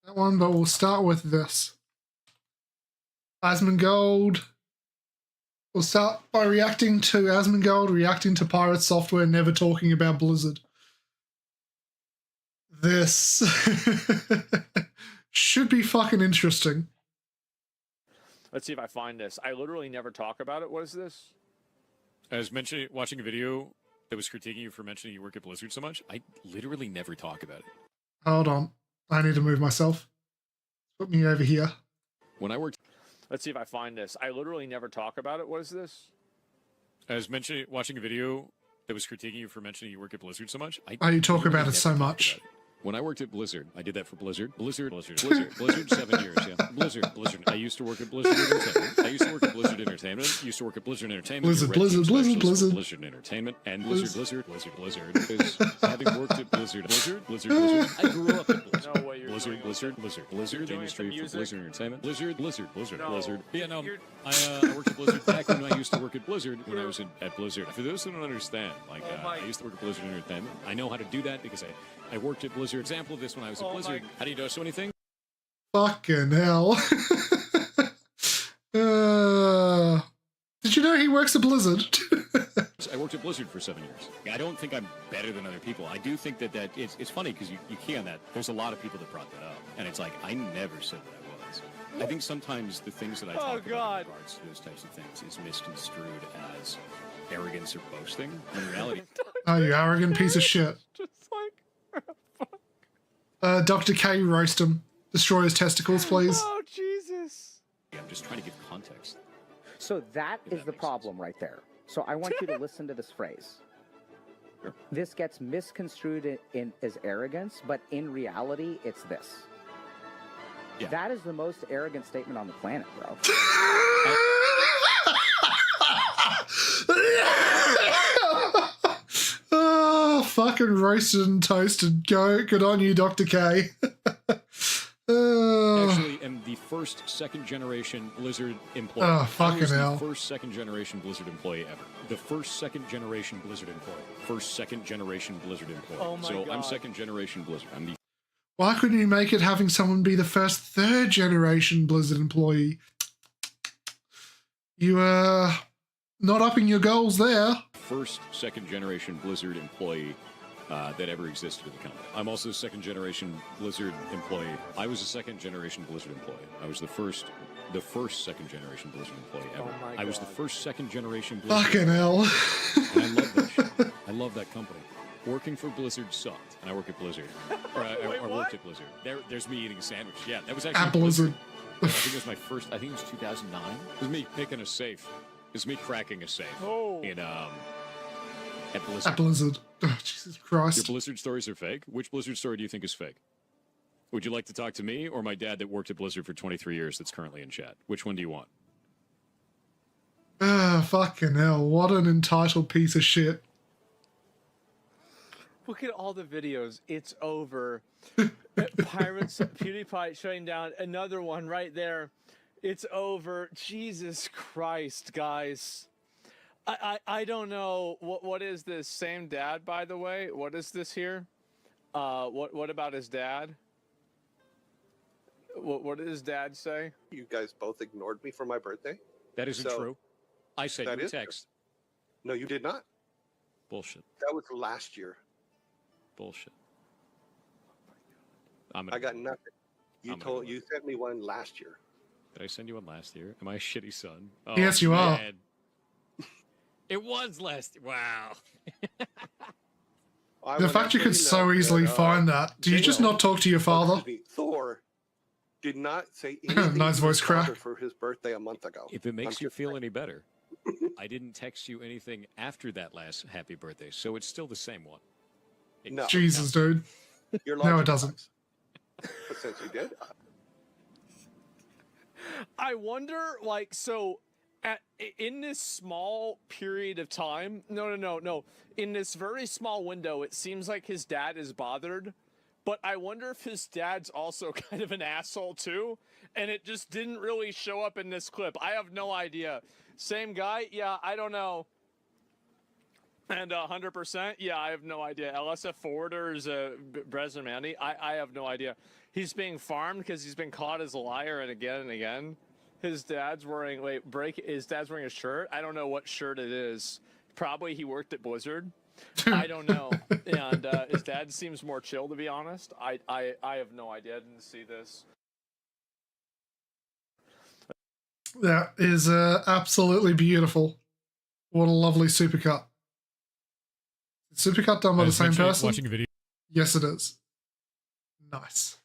that one, but we'll start with this. Asmongold. We'll start by reacting to Asmongold, reacting to Pirate Software, never talking about Blizzard. This should be fucking interesting. Let's see if I find this. I literally never talk about it. What is this? I was watching a video that was critiquing you for mentioning you work at Blizzard so much. I literally never talk about it. Hold on. I need to move myself. Put me over here. When I worked... Let's see if I find this. I literally never talk about it. What is this? I was watching a video that was critiquing you for mentioning you work at Blizzard so much. You talk about it so much. When I worked at Blizzard, I did that for Blizzard. Blizzard, 7 years, yeah. Blizzard. I used to work at Blizzard Entertainment. Used to work at Blizzard Entertainment. Blizzard Entertainment. And Blizzard. Because having worked at Blizzard, I grew up at Blizzard. No way you're Blizzard, the industry for Blizzard Entertainment. Blizzard. No. Yeah, no, I worked at Blizzard back when I used to work at Blizzard, when I was at Blizzard. For those who don't understand, I used to work at Blizzard Entertainment. I know how to do that because I worked at Blizzard. Example of this when I was at Blizzard. How do you know anything? Fucking hell. Did you know he works at Blizzard? I worked at Blizzard for 7 years. I don't think I'm better than other people. I do think that it's funny because you can that. There's a lot of people that brought that up. And it's like, I never said that I was. I think sometimes the things that I talk about in regards to those types of things is misconstrued as arrogance or boasting. In reality... Oh, you arrogant piece of shit. Just like... Dr. K, roast him. Destroy his testicles, please. Oh, Jesus. I'm just trying to give context. So that is the problem right there. So I want you to listen to this phrase. Sure. This gets misconstrued as arrogance, but in reality, it's this. Yeah. That is the most arrogant statement on the planet, bro. Oh, fucking roasted and toasted. Good on you, Dr. K. Actually, am the first second-generation Blizzard employee. Oh, fucking hell. The first second-generation Blizzard employee ever. The first second-generation Blizzard employee. First second-generation Blizzard employee. Oh my God. I'm second-generation Blizzard. I'm the... Why couldn't you make it having someone be the first third-generation Blizzard employee? You, not upping your goals there. First second-generation Blizzard employee that ever existed in the company. I'm also a second-generation Blizzard employee. I was a second-generation Blizzard employee. I was the first second-generation Blizzard employee ever. Oh my I was the God. first second-generation Blizzard. Fucking hell. And I love that shit. I love that company. Working for Blizzard sucked, and I work at Blizzard. Or I worked at Blizzard. There's me eating a sandwich. Yeah, that was actually At Blizzard. I think it was my first. I think it was 2009. It was me picking a safe. It was me cracking a safe. Oh. At Blizzard. At Blizzard. Oh, Jesus Christ. Your Blizzard stories are fake? Which Blizzard story do you think is fake? Would you like to talk to me or my dad that worked at Blizzard for 23 years that's currently in chat? Which one do you want? Ah, fucking hell. What an entitled piece of shit. Look at all the videos. It's over. Pirates, PewDiePie shutting down. Another one right there. It's over. Jesus Christ, guys. I don't know. What is this? Same dad, by the way? What is this here? What about his dad? What did his dad say? You guys both ignored me for my birthday? That isn't true. I sent you a text. No, you did not. Bullshit. That was last year. Bullshit. I got nothing. You sent me one last year. Did I send you one last year? Am I a shitty son? Oh, Yes, you are. It was last. Wow. The fact you could so easily find that. Do you just not talk to your father? Thor did not say anything Nice voice to his crack. father for his birthday a month ago. If it makes you feel any better, I didn't text you anything after that last happy birthday, so it's still the same one. No. Jesus, dude. Your No, it logic doesn't. sucks. But since you did, I wonder, like, so in this small period of time, no. In this very small window, it seems like his dad is bothered, but I wonder if his dad's also kind of an asshole too, and it just didn't really show up in this clip. I have no idea. Same guy? Yeah, I don't know. And 100%? Yeah, I have no idea. LSF forwarder is Brezza Mandy? I have no idea. He's being farmed because he's been caught as a liar and again. His dad's wearing his dad's wearing a shirt. I don't know what shirt it is. Probably he worked at Blizzard. I don't know. And his dad seems more chill, to be honest. I have no idea. I didn't see this. That is absolutely beautiful. What a lovely supercut. Supercut done by the same person? Watching a video. Yes, it is. Nice.